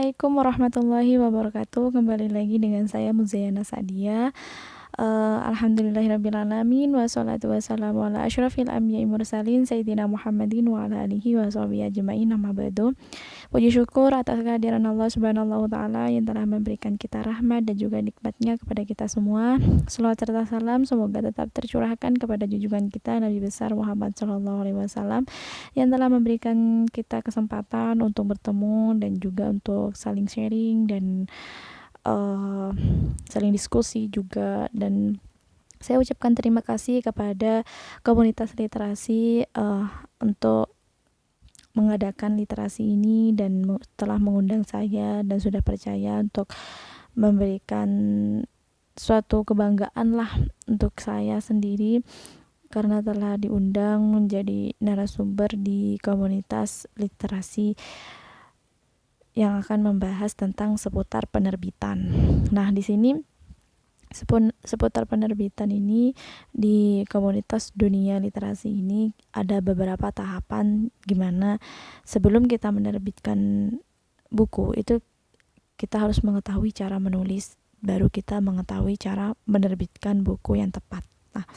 Assalamualaikum warahmatullahi wabarakatuh. Kembali lagi dengan saya Muzayana Sadia. Alhamdulillahirrabbilalamin. Wassalatu wassalamu ala asyrafil anbiya'i mursalin Sayyidina Muhammadin wa ala alihi wa sahbihi ajma'in. Amma ba'du. Puji syukur atas kehadiran Allah subhanahu wa ta'ala yang telah memberikan kita rahmat dan juga nikmatnya kepada kita semua. Salawat serta salam semoga tetap tercurahkan kepada junjungan kita Nabi besar Muhammad sallallahu alaihi wasallam yang telah memberikan kita kesempatan untuk bertemu dan juga untuk saling sharing dan saling diskusi juga. Dan saya ucapkan terima kasih kepada komunitas literasi untuk mengadakan literasi ini dan telah mengundang saya dan sudah percaya untuk memberikan suatu kebanggaan lah untuk saya sendiri karena telah diundang menjadi narasumber di komunitas literasi yang akan membahas tentang seputar penerbitan. Nah, di sini seputar penerbitan ini di komunitas dunia literasi ini ada beberapa tahapan gimana sebelum kita menerbitkan buku itu kita harus mengetahui cara menulis, baru kita mengetahui cara menerbitkan buku yang tepat. Nah,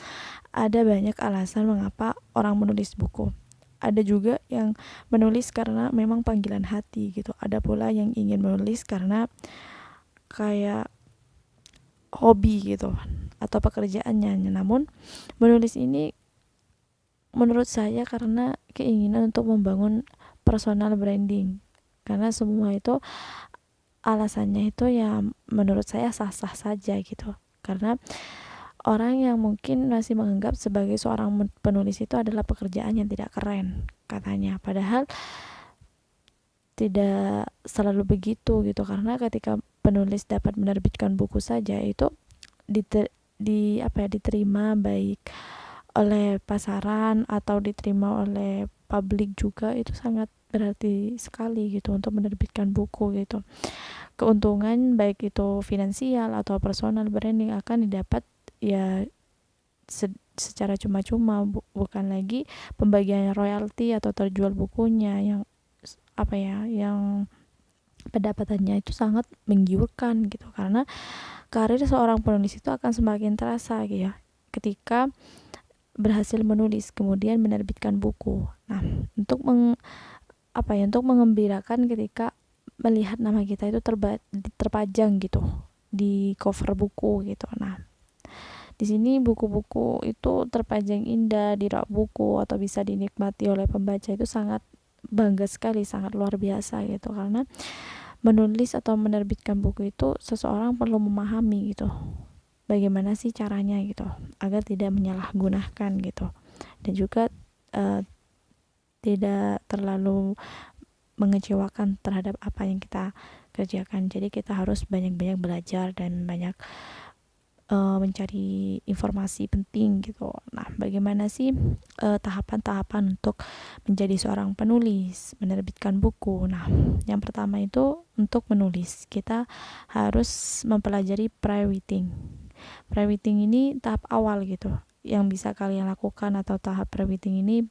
ada banyak alasan mengapa orang menulis buku. Ada juga yang menulis karena memang panggilan hati gitu. Ada pula yang ingin menulis karena kayak hobi gitu atau pekerjaannya. Namun menulis ini menurut saya karena keinginan untuk membangun personal branding. Karena semua itu alasannya itu ya menurut saya sah-sah saja gitu. Karena orang yang mungkin masih menganggap sebagai seorang penulis itu adalah pekerjaan yang tidak keren katanya, padahal tidak selalu begitu gitu. Karena ketika penulis dapat menerbitkan buku saja itu diterima baik oleh pasaran atau diterima oleh publik juga, itu sangat berarti sekali gitu untuk menerbitkan buku gitu. Keuntungan baik itu finansial atau personal branding akan didapat ya secara cuma-cuma, bukan lagi pembagian royalti atau terjual bukunya yang yang pendapatannya itu sangat menggiurkan gitu. Karena karir seorang penulis itu akan semakin terasa gitu ya ketika berhasil menulis kemudian menerbitkan buku. Nah, untuk untuk mengembirakan ketika melihat nama kita itu terpajang gitu di cover buku gitu. Nah, di sini buku-buku itu terpajang indah di rak buku atau bisa dinikmati oleh pembaca, itu sangat bangga sekali, sangat luar biasa gitu. Karena menulis atau menerbitkan buku itu seseorang perlu memahami gitu bagaimana sih caranya gitu agar tidak menyalahgunakan gitu, dan juga tidak terlalu mengecewakan terhadap apa yang kita kerjakan. Jadi kita harus banyak-banyak belajar dan banyak mencari informasi penting gitu. Nah, bagaimana sih tahapan-tahapan untuk menjadi seorang penulis, menerbitkan buku? Nah, yang pertama itu untuk menulis kita harus mempelajari pre-writing. Pre-writing ini tahap awal gitu yang bisa kalian lakukan, atau tahap pre-writing ini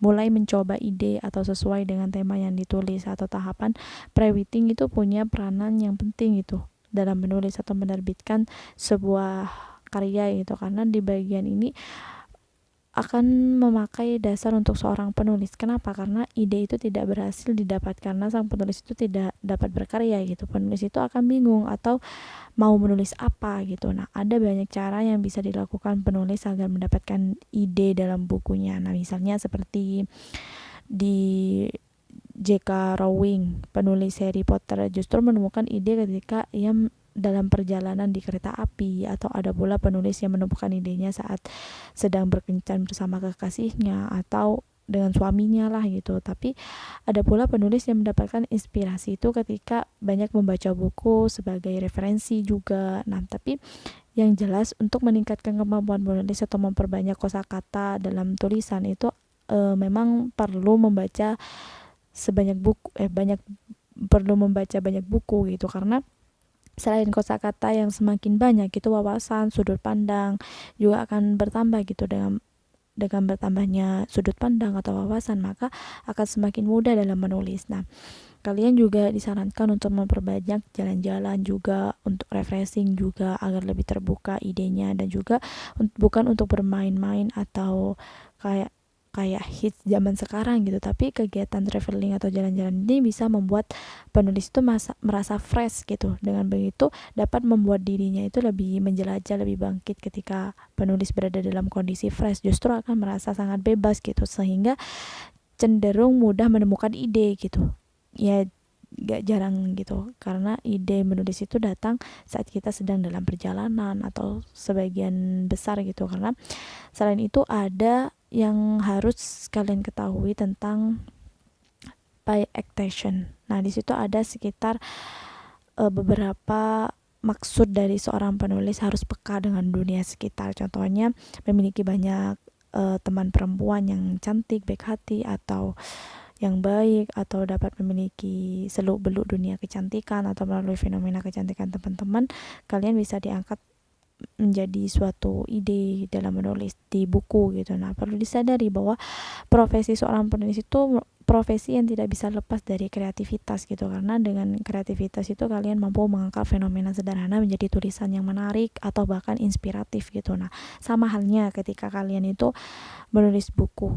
mulai mencoba ide atau sesuai dengan tema yang ditulis. Atau tahapan pre-writing itu punya peranan yang penting gitu dalam menulis atau menerbitkan sebuah karya gitu, karena di bagian ini akan memakai dasar untuk seorang penulis. Kenapa? Karena ide itu tidak berhasil didapat karena sang penulis itu tidak dapat berkarya gitu. Penulis itu akan bingung atau mau menulis apa gitu. Nah, ada banyak cara yang bisa dilakukan penulis agar mendapatkan ide dalam bukunya. Nah, misalnya seperti di J.K. Rowling, penulis Harry Potter, justru menemukan ide ketika ia dalam perjalanan di kereta api. Atau ada pula penulis yang menemukan idenya saat sedang berkencan bersama kekasihnya atau dengan suaminya lah gitu. Tapi ada pula penulis yang mendapatkan inspirasi itu ketika banyak membaca buku sebagai referensi juga. Nah, tapi yang jelas untuk meningkatkan kemampuan menulis atau memperbanyak kosakata dalam tulisan itu memang perlu membaca banyak buku gitu. Karena selain kosakata yang semakin banyak itu wawasan, sudut pandang juga akan bertambah gitu dengan dengan bertambahnya sudut pandang atau wawasan, maka akan semakin mudah dalam menulis. Nah, kalian juga disarankan untuk memperbanyak jalan-jalan juga, untuk refreshing juga agar lebih terbuka idenya, dan juga bukan untuk bermain-main atau kayak hits zaman sekarang gitu, tapi kegiatan traveling atau jalan-jalan ini bisa membuat penulis itu merasa fresh gitu. Dengan begitu dapat membuat dirinya itu lebih menjelajah, lebih bangkit. Ketika penulis berada dalam kondisi fresh, justru akan merasa sangat bebas gitu, sehingga cenderung mudah menemukan ide gitu. Ya gak jarang gitu, karena ide menulis itu datang saat kita sedang dalam perjalanan atau sebagian besar gitu. Karena selain itu ada yang harus kalian ketahui tentang by actation. Nah, di situ ada sekitar beberapa maksud dari seorang penulis harus peka dengan dunia sekitar. Contohnya memiliki banyak teman perempuan yang cantik, baik hati, atau yang baik, atau dapat memiliki seluk-beluk dunia kecantikan, atau melalui fenomena kecantikan teman-teman, kalian bisa diangkat menjadi suatu ide dalam menulis di buku gitu. Nah, perlu disadari bahwa profesi seorang penulis itu profesi yang tidak bisa lepas dari kreativitas gitu, karena dengan kreativitas itu kalian mampu mengangkat fenomena sederhana menjadi tulisan yang menarik atau bahkan inspiratif gitu. Nah, sama halnya ketika kalian itu menulis buku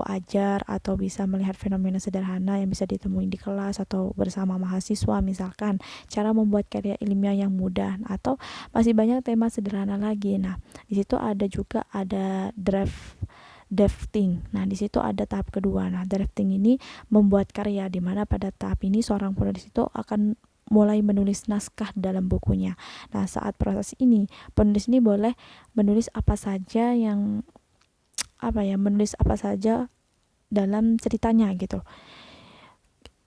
ajar, atau bisa melihat fenomena sederhana yang bisa ditemui di kelas atau bersama mahasiswa, misalkan cara membuat karya ilmiah yang mudah, atau masih banyak tema sederhana lagi. Nah, di situ ada drafting. Nah, di situ ada tahap kedua. Nah, drafting ini membuat karya, di mana pada tahap ini seorang penulis itu akan mulai menulis naskah dalam bukunya. Nah, saat proses ini, penulis ini boleh menulis apa saja dalam ceritanya gitu.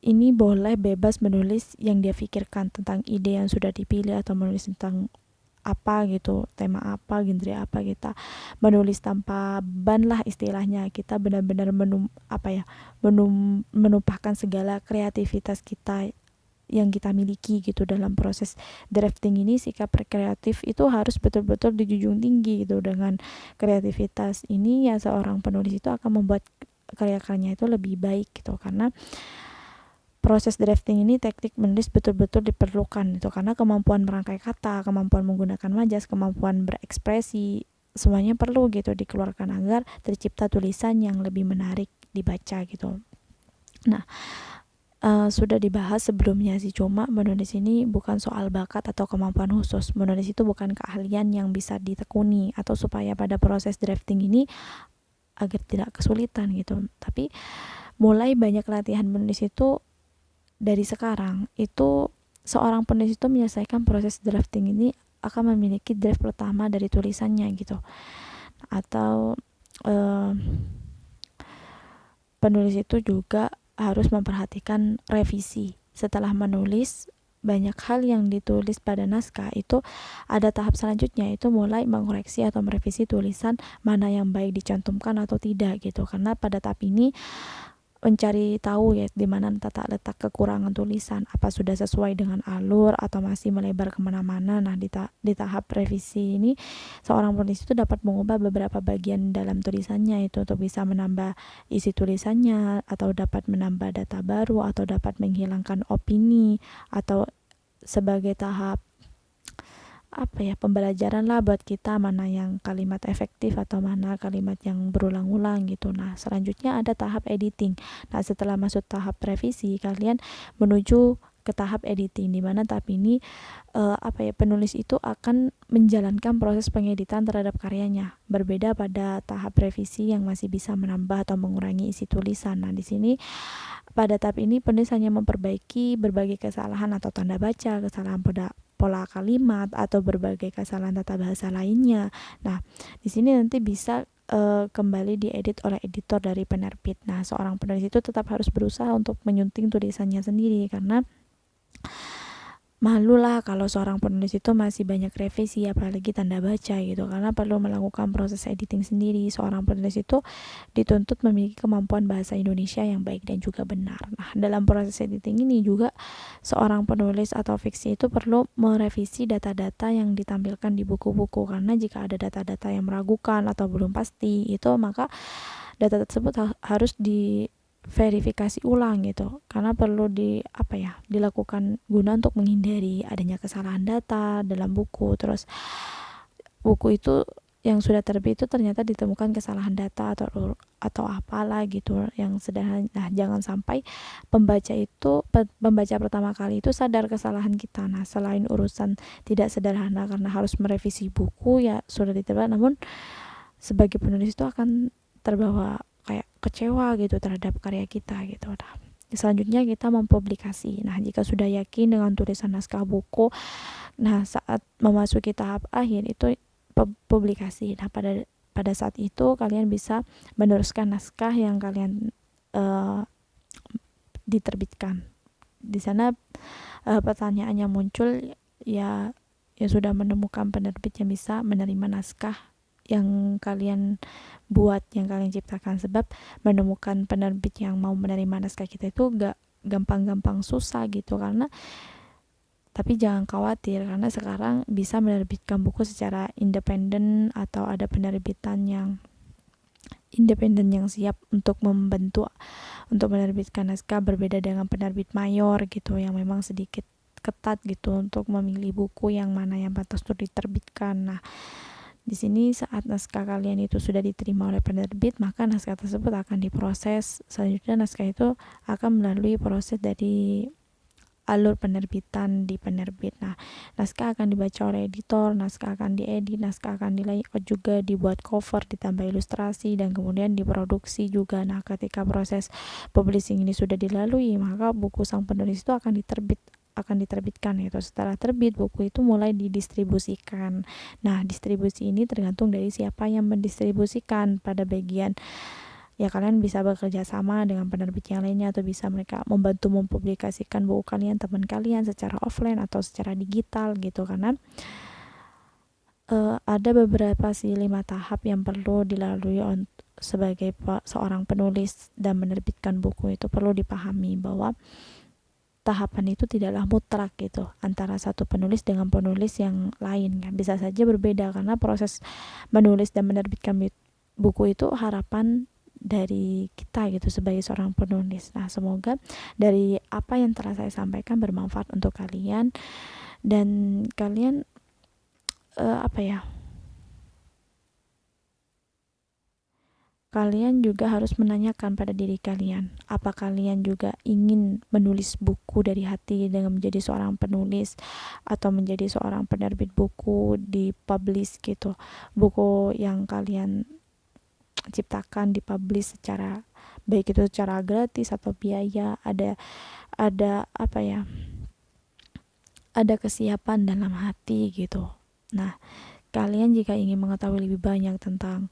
Ini boleh bebas menulis yang dia pikirkan tentang ide yang sudah dipilih, atau menulis tentang apa gitu, tema apa, genre apa. Kita menulis tanpa ban lah istilahnya. Kita benar-benar menumpahkan segala kreativitas kita yang kita miliki gitu dalam proses drafting ini. Sikap kreatif itu harus betul-betul dijunjung tinggi gitu. Dengan kreativitas ini ya seorang penulis itu akan membuat karya-karyanya itu lebih baik gitu. Karena proses drafting ini teknik menulis betul-betul diperlukan gitu, karena kemampuan merangkai kata, kemampuan menggunakan majas, kemampuan berekspresi, semuanya perlu gitu dikeluarkan agar tercipta tulisan yang lebih menarik dibaca gitu. Nah, sudah dibahas sebelumnya sih, cuma menulis ini bukan soal bakat atau kemampuan khusus. Menulis itu bukan keahlian yang bisa ditekuni, atau supaya pada proses drafting ini agar tidak kesulitan gitu. Tapi mulai banyak latihan menulis itu dari sekarang. Itu seorang penulis itu menyelesaikan proses drafting ini akan memiliki draft pertama dari tulisannya gitu. Atau penulis itu juga harus memperhatikan revisi. Setelah menulis, banyak hal yang ditulis pada naskah itu ada tahap selanjutnya, itu mulai mengoreksi atau merevisi tulisan, mana yang baik dicantumkan atau tidak gitu. Karena pada tahap ini mencari tahu ya di mana letak kekurangan tulisan, apa sudah sesuai dengan alur atau masih melebar kemana-mana. Nah, di tahap revisi ini seorang penulis itu dapat mengubah beberapa bagian dalam tulisannya itu untuk bisa menambah isi tulisannya, atau dapat menambah data baru, atau dapat menghilangkan opini, atau sebagai tahap pembelajaran lah buat kita, mana yang kalimat efektif atau mana kalimat yang berulang-ulang gitu. Nah, selanjutnya ada tahap editing. Nah, setelah masuk tahap revisi, kalian menuju ke tahap editing, di mana tahap ini penulis itu akan menjalankan proses pengeditan terhadap karyanya. Berbeda pada tahap revisi yang masih bisa menambah atau mengurangi isi tulisan. Nah, di sini pada tahap ini penulis hanya memperbaiki berbagai kesalahan atau tanda baca, kesalahan pada pola kalimat, atau berbagai kesalahan tata bahasa lainnya. Nah, di sini nanti bisa kembali diedit oleh editor dari penerbit. Nah, seorang penulis itu tetap harus berusaha untuk menyunting tulisannya sendiri, karena malu lah kalau seorang penulis itu masih banyak revisi, apalagi tanda baca gitu, karena perlu melakukan proses editing sendiri. Seorang penulis itu dituntut memiliki kemampuan bahasa Indonesia yang baik dan juga benar. Nah, dalam proses editing ini juga seorang penulis atau fiksi itu perlu merevisi data-data yang ditampilkan di buku-buku, karena jika ada data-data yang meragukan atau belum pasti itu, maka data tersebut harus diverifikasi ulang gitu, karena perlu dilakukan guna untuk menghindari adanya kesalahan data dalam buku. Terus buku itu yang sudah terbit itu ternyata ditemukan kesalahan data atau apalah gitu yang sederhana. Nah, jangan sampai pembaca pertama kali itu sadar kesalahan kita. Nah, selain urusan tidak sederhana karena harus merevisi buku ya sudah diterima, namun sebagai penulis itu akan terbawa kayak kecewa gitu terhadap karya kita gitu. Nah, selanjutnya kita mempublikasi. Nah, jika sudah yakin dengan tulisan naskah buku, nah saat memasuki tahap akhir itu publikasi. Nah, pada saat itu kalian bisa meneruskan naskah yang kalian diterbitkan. Di sana pertanyaannya muncul, ya sudah menemukan penerbit yang bisa menerima naskah yang kalian buat, yang kalian ciptakan. Sebab menemukan penerbit yang mau menerima naskah kita itu gak gampang-gampang, susah gitu. Tapi jangan khawatir, karena sekarang bisa menerbitkan buku secara independen, atau ada penerbitan yang independen yang siap untuk menerbitkan naskah, berbeda dengan penerbit mayor gitu yang memang sedikit ketat gitu untuk memilih buku yang mana yang pantas untuk diterbitkan. Nah, di sini saat naskah kalian itu sudah diterima oleh penerbit, maka naskah tersebut akan diproses. Selanjutnya naskah itu akan melalui proses dari alur penerbitan di penerbit. Nah, naskah akan dibaca oleh editor, naskah akan diedit, naskah akan di layout juga, dibuat cover, ditambah ilustrasi, dan kemudian diproduksi juga. Nah, ketika proses publishing ini sudah dilalui, maka buku sang penulis itu akan diterbitkan gitu. Setelah terbit, buku itu mulai didistribusikan. Nah, distribusi ini tergantung dari siapa yang mendistribusikan. Pada bagian ya kalian bisa bekerja sama dengan penerbit yang lainnya, atau bisa mereka membantu mempublikasikan buku kalian, teman kalian secara offline atau secara digital gitu. Karena ada beberapa 5 tahap yang perlu dilalui sebagai seorang penulis dan menerbitkan buku. Itu perlu dipahami bahwa tahapan itu tidaklah mutlak gitu antara satu penulis dengan penulis yang lain kan. Bisa saja berbeda, karena proses menulis dan menerbitkan buku itu harapan dari kita gitu sebagai seorang penulis. Nah, semoga dari apa yang telah saya sampaikan bermanfaat untuk kalian, dan kalian kalian juga harus menanyakan pada diri kalian, apa kalian juga ingin menulis buku dari hati dengan menjadi seorang penulis, atau menjadi seorang penerbit buku, dipublish gitu. Buku yang kalian ciptakan dipublish secara baik itu secara gratis atau biaya, ada ada kesiapan dalam hati gitu. Nah, kalian jika ingin mengetahui lebih banyak tentang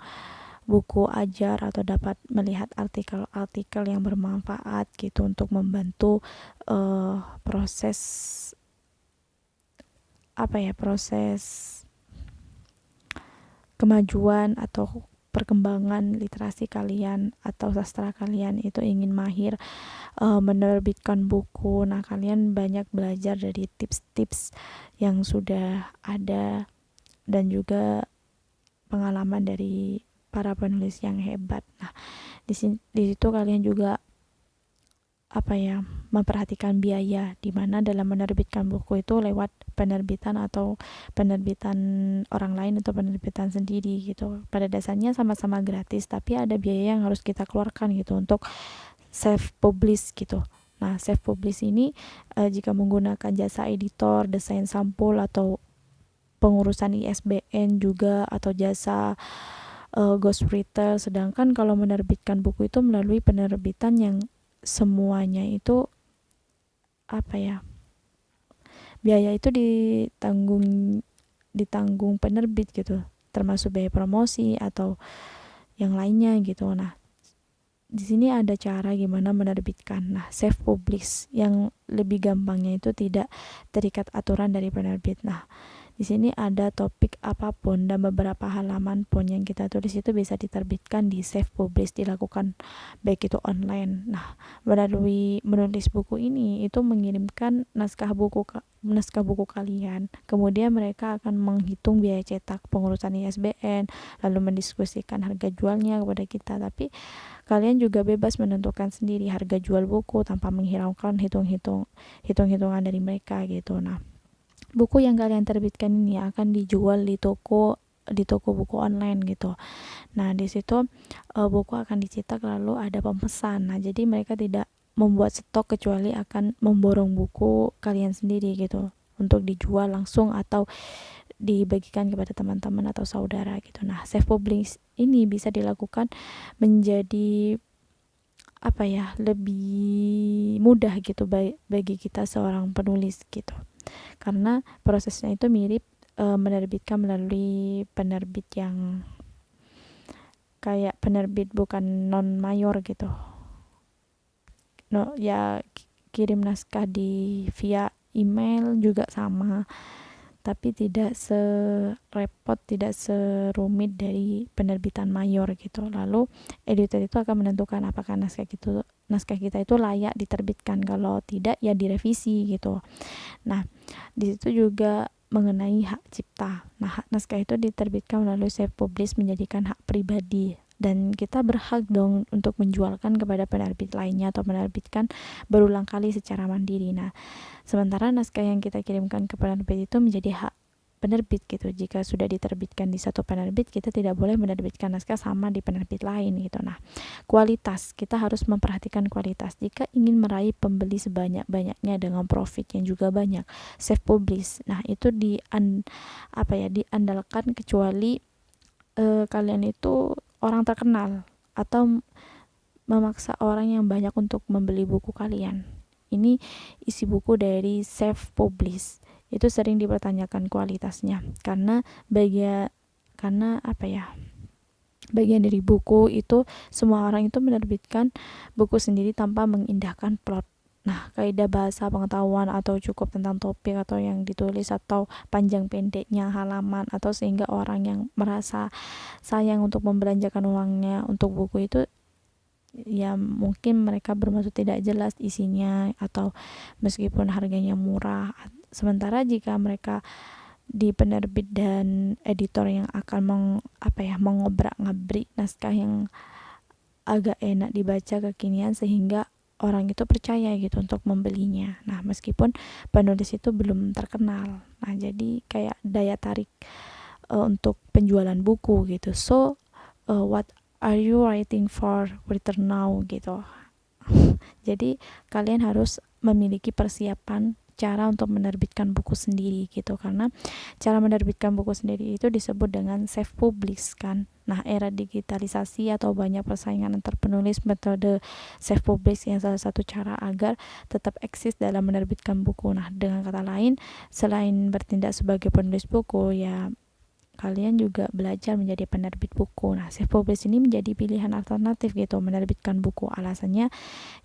buku ajar, atau dapat melihat artikel-artikel yang bermanfaat gitu untuk membantu proses kemajuan atau perkembangan literasi kalian atau sastra kalian itu ingin mahir menerbitkan buku. Nah, kalian banyak belajar dari tips-tips yang sudah ada, dan juga pengalaman dari para penulis yang hebat. Nah, di situ kalian juga memperhatikan biaya, di mana dalam menerbitkan buku itu lewat penerbitan orang lain atau penerbitan sendiri gitu. Pada dasarnya sama-sama gratis, tapi ada biaya yang harus kita keluarkan gitu untuk self publish gitu. Nah, self publish ini jika menggunakan jasa editor, desain sampul, atau pengurusan ISBN juga, atau jasa ghostwriter. Sedangkan kalau menerbitkan buku itu melalui penerbitan yang semuanya itu biaya itu ditanggung penerbit gitu, termasuk biaya promosi atau yang lainnya gitu. Nah, di sini ada cara gimana menerbitkan. Nah, self publish yang lebih gampangnya itu tidak terikat aturan dari penerbit. Nah, di sini ada topik apapun dan beberapa halaman pun yang kita tulis itu bisa diterbitkan di self publish, dilakukan baik itu online. Nah, melalui menulis buku ini itu mengirimkan naskah buku kalian. Kemudian mereka akan menghitung biaya cetak, pengurusan ISBN, lalu mendiskusikan harga jualnya kepada kita. Tapi kalian juga bebas menentukan sendiri harga jual buku tanpa menghiraukan hitung-hitungan dari mereka gitu. Nah, buku yang kalian terbitkan ini akan dijual di toko buku online gitu. Nah, di situ buku akan dicetak lalu ada pemesan. Nah, jadi mereka tidak membuat stok kecuali akan memborong buku kalian sendiri gitu untuk dijual langsung atau dibagikan kepada teman-teman atau saudara gitu. Nah, self publish ini bisa dilakukan menjadi lebih mudah gitu bagi kita seorang penulis gitu. Karena prosesnya itu mirip menerbitkan melalui penerbit yang kayak penerbit bukan non mayor gitu. No, ya kirim naskah via email juga sama, tapi tidak serepot, tidak serumit dari penerbitan mayor gitu. Lalu editor itu akan menentukan apakah naskah kita itu layak diterbitkan. Kalau tidak, ya direvisi gitu. Nah, di situ juga mengenai hak cipta. Nah, hak naskah itu diterbitkan melalui self publish menjadikan hak pribadi, dan kita berhak dong untuk menjualkan kepada penerbit lainnya atau menerbitkan berulang kali secara mandiri. Nah, sementara naskah yang kita kirimkan ke penerbit itu menjadi hak penerbit gitu. Jika sudah diterbitkan di satu penerbit, kita tidak boleh menerbitkan naskah sama di penerbit lain gitu. Nah, kualitas, kita harus memperhatikan kualitas. Jika ingin meraih pembeli sebanyak-banyaknya dengan profit yang juga banyak, self publish. Nah, itu diandalkan kecuali kalian itu orang terkenal atau memaksa orang yang banyak untuk membeli buku kalian. Ini isi buku dari self publish itu sering dipertanyakan kualitasnya karena bagian dari buku itu semua orang itu menerbitkan buku sendiri tanpa mengindahkan plot. Nah, kaidah bahasa, pengetahuan atau cukup tentang topik atau yang ditulis atau panjang pendeknya halaman atau sehingga orang yang merasa sayang untuk membelanjakan uangnya untuk buku itu, ya mungkin mereka bermaksud tidak jelas isinya atau meskipun harganya murah. Sementara jika mereka di penerbit dan editor yang akan mengobrak-ngabrik naskah yang agak enak dibaca kekinian sehingga orang itu percaya gitu untuk membelinya. Nah, meskipun penulis itu belum terkenal. Nah, jadi kayak daya tarik untuk penjualan buku gitu. So, what are you writing for return now gitu. Jadi kalian harus memiliki persiapan cara untuk menerbitkan buku sendiri gitu, karena cara menerbitkan buku sendiri itu disebut dengan self publish kan. Nah, era digitalisasi atau banyak persaingan antar penulis, metode self publish yang salah satu cara agar tetap eksis dalam menerbitkan buku. Nah, dengan kata lain, selain bertindak sebagai penulis buku, ya kalian juga belajar menjadi penerbit buku. Nah, self publish ini menjadi pilihan alternatif gitu menerbitkan buku. Alasannya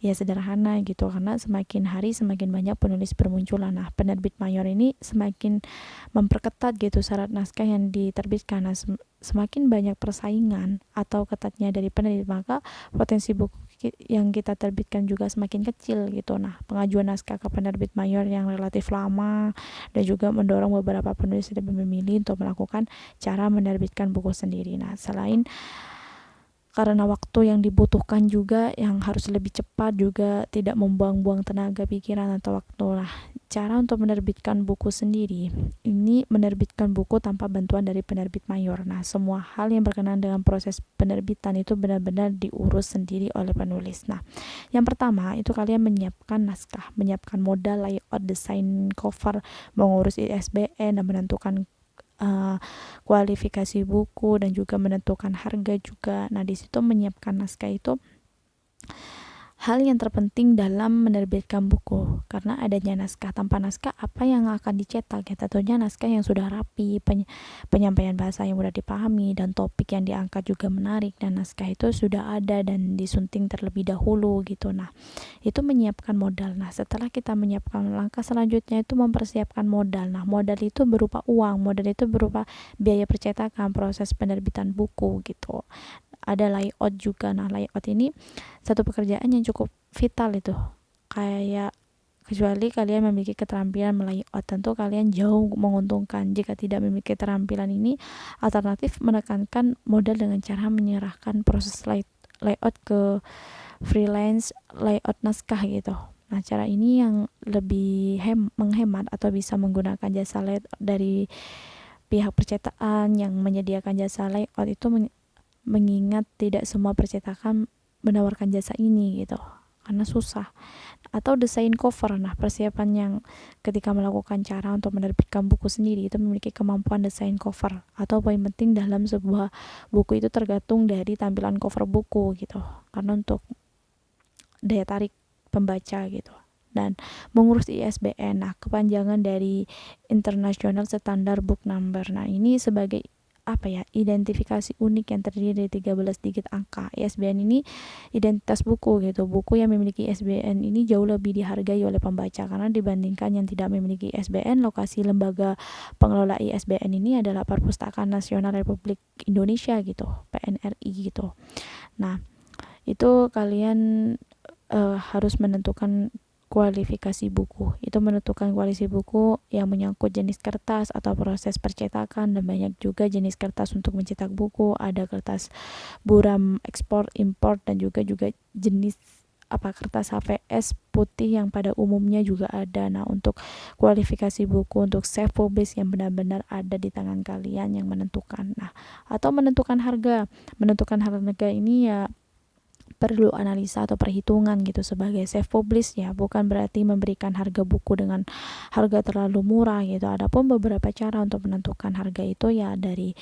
ya sederhana gitu, karena semakin hari semakin banyak penulis bermunculan. Nah, penerbit mayor ini semakin memperketat gitu syarat naskah yang diterbitkan. Nah, semakin banyak persaingan atau ketatnya dari penerbit, maka potensi buku yang kita terbitkan juga semakin kecil gitu. Nah, pengajuan naskah ke penerbit mayor yang relatif lama dan juga mendorong beberapa penulis lebih memilih untuk melakukan cara menerbitkan buku sendiri. Nah, selain karena waktu yang dibutuhkan juga yang harus lebih cepat, juga tidak membuang-buang tenaga pikiran atau waktu. Lah, cara untuk menerbitkan buku sendiri ini menerbitkan buku tanpa bantuan dari penerbit mayor. Nah, semua hal yang berkenaan dengan proses penerbitan itu benar-benar diurus sendiri oleh penulis. Nah, yang pertama itu kalian menyiapkan naskah, menyiapkan modal, layout, desain cover, mengurus ISBN dan menentukan kualifikasi buku dan juga menentukan harga juga. Nah, di situ menyiapkan naskah itu hal yang terpenting dalam menerbitkan buku, karena adanya naskah. Tanpa naskah apa yang akan dicetak? Ya tentunya naskah yang sudah rapi, penyampaian bahasa yang mudah dipahami, dan topik yang diangkat juga menarik, dan naskah itu sudah ada dan disunting terlebih dahulu gitu. Nah, itu menyiapkan modal. Nah, setelah kita menyiapkan, langkah selanjutnya itu mempersiapkan modal. Nah, modal itu berupa uang, modal itu berupa biaya percetakan, proses penerbitan buku gitu. Ada layout juga. Nah, layout ini satu pekerjaan yang cukup vital itu. Kayak kecuali kalian memiliki keterampilan melayout, tentu kalian jauh menguntungkan. Jika tidak memiliki keterampilan ini, alternatif menekankan modal dengan cara menyerahkan proses layout ke freelance layout naskah gitu. Nah, cara ini yang lebih menghemat, atau bisa menggunakan jasa layout dari pihak percetakan yang menyediakan jasa layout itu, mengingat tidak semua percetakan menawarkan jasa ini gitu, karena susah. Atau desain cover. Nah, persiapan yang ketika melakukan cara untuk menerbitkan buku sendiri itu memiliki kemampuan desain cover, atau poin penting dalam sebuah buku itu tergantung dari tampilan cover buku gitu, karena untuk daya tarik pembaca gitu. Dan mengurus ISBN. Nah, kepanjangan dari International Standard Book Number. Nah, ini sebagai identifikasi unik yang terdiri dari 13 digit angka. ISBN ini identitas buku gitu. Buku yang memiliki ISBN ini jauh lebih dihargai oleh pembaca, karena dibandingkan yang tidak memiliki ISBN, lokasi lembaga pengelola ISBN ini adalah Perpustakaan Nasional Republik Indonesia gitu, PNRI gitu. Nah, itu kalian harus menentukan kualifikasi buku. Itu menentukan kualifikasi buku yang menyangkut jenis kertas atau proses percetakan, dan banyak juga jenis kertas untuk mencetak buku. Ada kertas buram ekspor import, dan juga jenis kertas HVS putih yang pada umumnya juga ada. Nah, untuk kualifikasi buku untuk self publish yang benar-benar ada di tangan kalian yang menentukan. Nah, atau menentukan harga. Menentukan harga ini ya perlu analisa atau perhitungan gitu. Sebagai self publish ya bukan berarti memberikan harga buku dengan harga terlalu murah gitu. Adapun beberapa cara untuk menentukan harga itu ya dari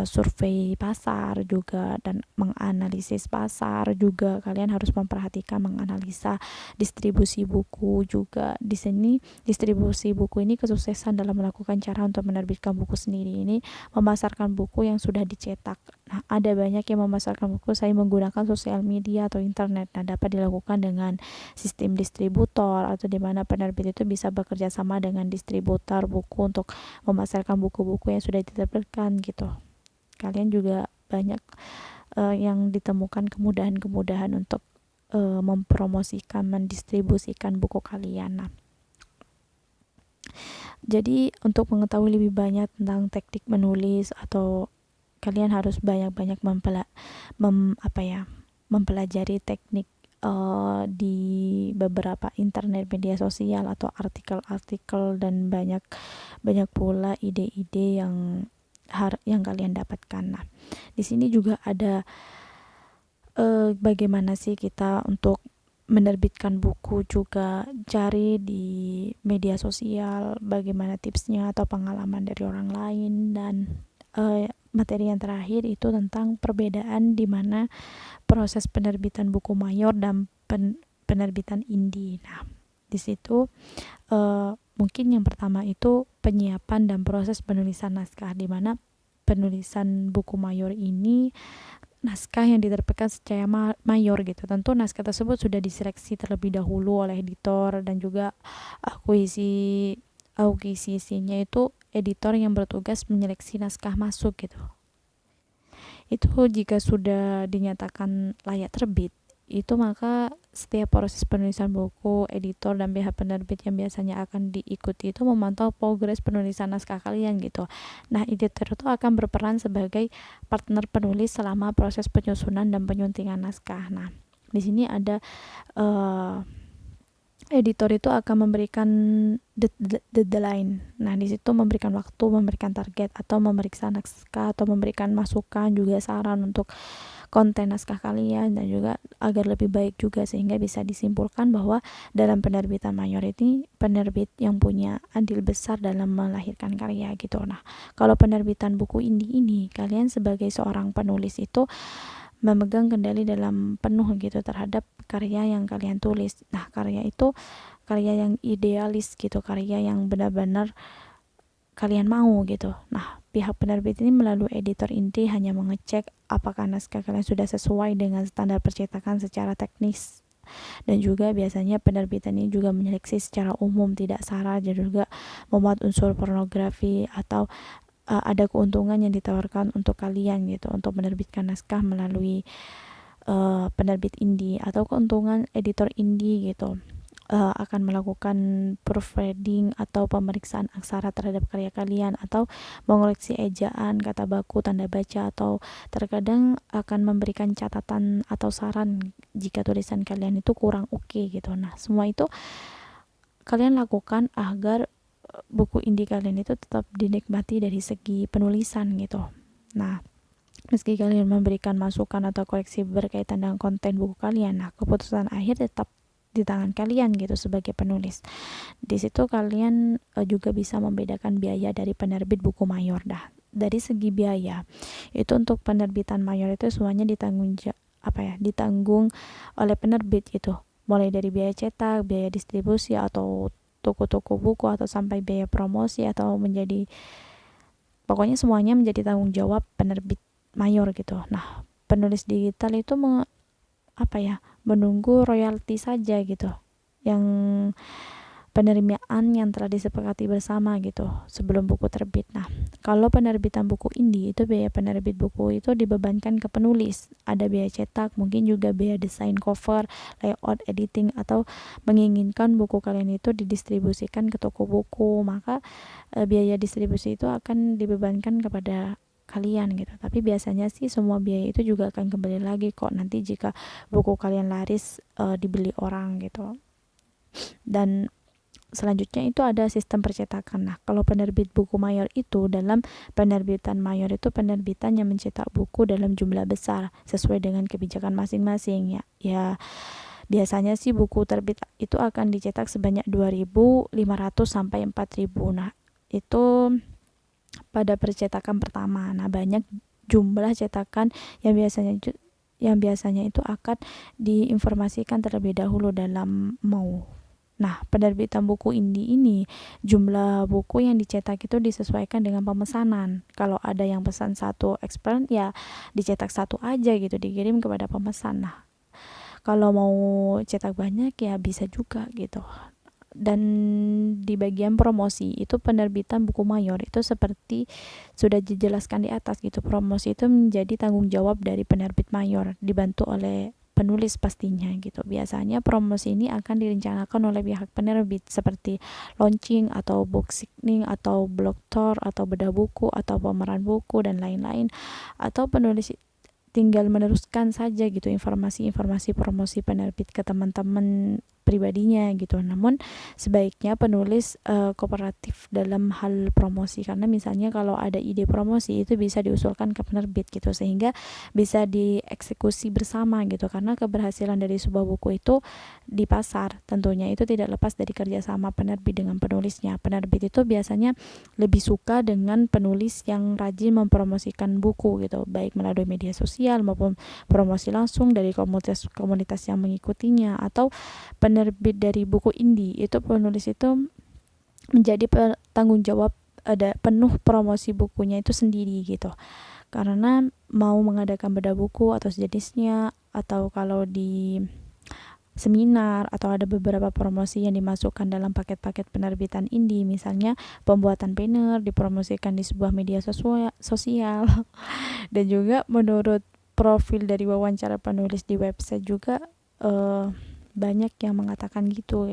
survei pasar juga, dan menganalisis pasar juga. Kalian harus memperhatikan menganalisa distribusi buku juga. Di sini distribusi buku ini kesuksesan dalam melakukan cara untuk menerbitkan buku sendiri ini memasarkan buku yang sudah dicetak. Nah, ada banyak yang memasarkan buku saya menggunakan sosial media atau internet. Nah, dapat dilakukan dengan sistem distributor, atau di mana penerbit itu bisa bekerja sama dengan distributor buku untuk memasarkan buku-buku yang sudah diterbitkan gitu. Kalian juga banyak yang ditemukan kemudahan-kemudahan untuk mempromosikan, mendistribusikan buku kalian. Nah, jadi untuk mengetahui lebih banyak tentang teknik menulis, atau kalian harus banyak-banyak mempelajari teknik di beberapa internet media sosial atau artikel-artikel, dan banyak pula ide-ide yang kalian dapatkan. Nah, di sini juga ada bagaimana sih kita untuk menerbitkan buku juga. Cari di media sosial bagaimana tipsnya atau pengalaman dari orang lain. Dan materi yang terakhir itu tentang perbedaan di mana proses penerbitan buku mayor dan penerbitan indie. Nah, di situ mungkin yang pertama itu penyiapan dan proses penulisan naskah, di mana penulisan buku mayor ini naskah yang diterbitkan secara mayor gitu. Tentu naskah tersebut sudah diseleksi terlebih dahulu oleh editor, dan juga akuisisinya itu editor yang bertugas menyeleksi naskah masuk gitu. Itu jika sudah dinyatakan layak terbit, itu maka setiap proses penulisan buku, editor dan pihak penerbit yang biasanya akan diikuti itu memantau progres penulisan naskah kalian gitu. Nah, editor itu akan berperan sebagai partner penulis selama proses penyusunan dan penyuntingan naskah. Nah, di sini ada editor itu akan memberikan deadline. Nah, di situ memberikan waktu, memberikan target, atau memeriksa naskah, atau memberikan masukan juga saran untuk konten naskah kalian, dan juga agar lebih baik juga, sehingga bisa disimpulkan bahwa dalam penerbitan mayor ini penerbit yang punya andil besar dalam melahirkan karya gitu. Nah, kalau penerbitan buku indie ini, kalian sebagai seorang penulis itu memegang kendali dalam penuh gitu terhadap karya yang kalian tulis. Nah, karya itu karya yang idealis gitu, karya yang benar-benar kalian mau gitu. Nah, pihak penerbit ini melalui editor inti hanya mengecek apakah naskah kalian sudah sesuai dengan standar percetakan secara teknis, dan juga biasanya penerbitan ini juga menyeleksi secara umum tidak sara dan juga memuat unsur pornografi atau ada keuntungan yang ditawarkan untuk kalian gitu untuk menerbitkan naskah melalui penerbit indie, atau keuntungan editor indie gitu akan melakukan proofreading atau pemeriksaan aksara terhadap karya kalian, atau mengoreksi ejaan, kata baku, tanda baca, atau terkadang akan memberikan catatan atau saran jika tulisan kalian itu kurang oke gitu. Nah, semua itu kalian lakukan agar buku indie kalian itu tetap dinikmati dari segi penulisan gitu. Nah, meski kalian memberikan masukan atau koreksi berkaitan dengan konten buku kalian, nah keputusan akhir tetap di tangan kalian gitu sebagai penulis. Di situ kalian juga bisa membedakan biaya dari penerbit buku mayor. Dari segi biaya, itu untuk penerbitan mayor itu semuanya ditanggung oleh penerbit gitu. Mulai dari biaya cetak, biaya distribusi atau toko-toko buku, atau sampai biaya promosi, atau pokoknya semuanya menjadi tanggung jawab penerbit mayor gitu. Nah, penulis digital itu menunggu royalti saja gitu, yang penerimaan yang telah disepakati bersama gitu sebelum buku terbit. Nah, kalau penerbitan buku indie itu biaya penerbit buku itu dibebankan ke penulis. Ada biaya cetak, mungkin juga biaya desain cover, layout, editing, atau menginginkan buku kalian itu didistribusikan ke toko buku, maka biaya distribusi itu akan dibebankan kepada kalian gitu. Tapi biasanya sih semua biaya itu juga akan kembali lagi kok nanti jika buku kalian laris dibeli orang gitu. Dan selanjutnya itu ada sistem percetakan. Nah, kalau penerbit buku mayor itu, dalam penerbitan mayor itu penerbitan yang mencetak buku dalam jumlah besar sesuai dengan kebijakan masing-masing ya. Biasanya sih buku terbit itu akan dicetak sebanyak 2.500 sampai 4.000. Nah, itu pada percetakan pertama. Nah, banyak jumlah cetakan yang biasanya itu akan diinformasikan terlebih dahulu dalam mau. Nah, penerbitan buku indie ini jumlah buku yang dicetak itu disesuaikan dengan pemesanan. Kalau ada yang pesan 1 eksemplar ya dicetak 1 aja gitu, dikirim kepada pemesan. Nah, kalau mau cetak banyak ya bisa juga gitu. Dan di bagian promosi itu penerbitan buku mayor itu seperti sudah dijelaskan di atas gitu, promosi itu menjadi tanggung jawab dari penerbit mayor dibantu oleh penulis pastinya gitu. Biasanya promosi ini akan direncanakan oleh pihak penerbit seperti launching atau book signing atau blog tour atau bedah buku atau pameran buku dan lain-lain, atau penulis tinggal meneruskan saja gitu informasi-informasi promosi penerbit ke teman-teman pribadinya gitu. Namun sebaiknya penulis kooperatif dalam hal promosi, karena misalnya kalau ada ide promosi itu bisa diusulkan ke penerbit gitu sehingga bisa dieksekusi bersama gitu, karena keberhasilan dari sebuah buku itu di pasar tentunya itu tidak lepas dari kerjasama penerbit dengan penulisnya. Penerbit itu biasanya lebih suka dengan penulis yang rajin mempromosikan buku gitu, baik melalui media sosial maupun promosi langsung dari komunitas yang mengikutinya, atau penerbit dari buku indie itu penulis itu menjadi tanggung jawab ada penuh promosi bukunya itu sendiri gitu, karena mau mengadakan bedah buku atau sejenisnya, atau kalau di seminar atau ada beberapa promosi yang dimasukkan dalam paket-paket penerbitan indie, misalnya pembuatan banner dipromosikan di sebuah media sosial dan juga menurut profil dari wawancara penulis di website juga banyak yang mengatakan gitu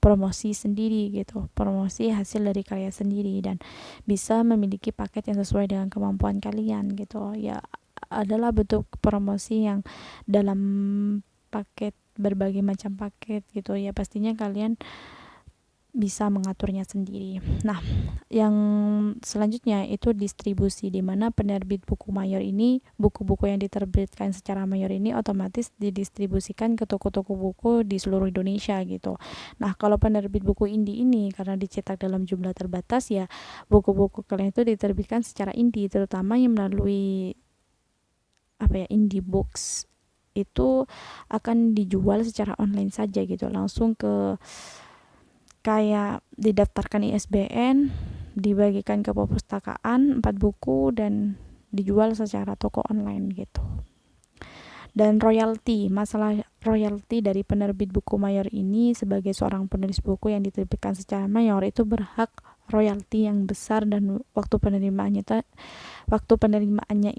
promosi sendiri gitu, promosi hasil dari karya sendiri, dan bisa memiliki paket yang sesuai dengan kemampuan kalian gitu ya. Adalah bentuk promosi yang dalam paket, berbagai macam paket gitu ya, pastinya kalian bisa mengaturnya sendiri. Nah, yang selanjutnya itu distribusi, di mana penerbit buku mayor ini, buku-buku yang diterbitkan secara mayor ini otomatis didistribusikan ke toko-toko buku di seluruh Indonesia gitu. Nah, kalau penerbit buku indie ini karena dicetak dalam jumlah terbatas ya, buku-buku kalian itu diterbitkan secara indie, terutama yang melalui indie books itu akan dijual secara online saja gitu, langsung ke kayak didaftarkan ISBN, dibagikan ke perpustakaan 4 buku dan dijual secara toko online gitu. Dan masalah royalti dari penerbit buku mayor ini, sebagai seorang penulis buku yang diterbitkan secara mayor itu berhak royalti yang besar, dan waktu penerimaannya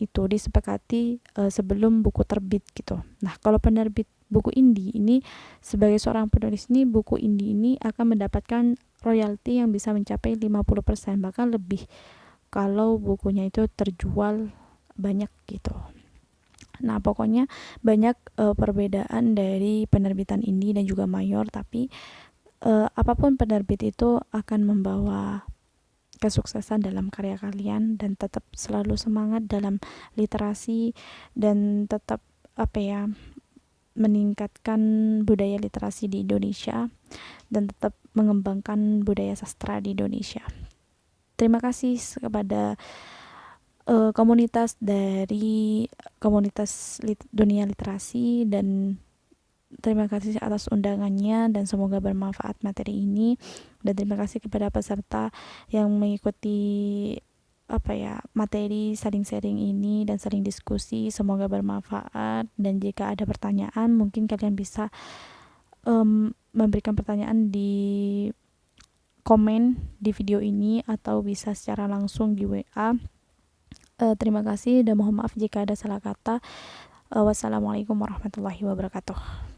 itu disepakati sebelum buku terbit gitu. Nah, kalau penerbit buku indie ini, sebagai seorang penulis ini, buku indie ini akan mendapatkan royalti yang bisa mencapai 50%, bahkan lebih kalau bukunya itu terjual banyak gitu. Nah, pokoknya banyak perbedaan dari penerbitan indie dan juga mayor, tapi apapun penerbit itu akan membawa kesuksesan dalam karya kalian, dan tetap selalu semangat dalam literasi, dan tetap meningkatkan budaya literasi di Indonesia, dan tetap mengembangkan budaya sastra di Indonesia. Terima kasih kepada komunitas dunia literasi, dan terima kasih atas undangannya, dan semoga bermanfaat materi ini. Dan terima kasih kepada peserta yang mengikuti materi saling sharing ini dan saling diskusi. Semoga bermanfaat, dan jika ada pertanyaan mungkin kalian bisa memberikan pertanyaan di komen di video ini, atau bisa secara langsung di WA. Terima kasih dan mohon maaf jika ada salah kata. Wassalamualaikum warahmatullahi wabarakatuh.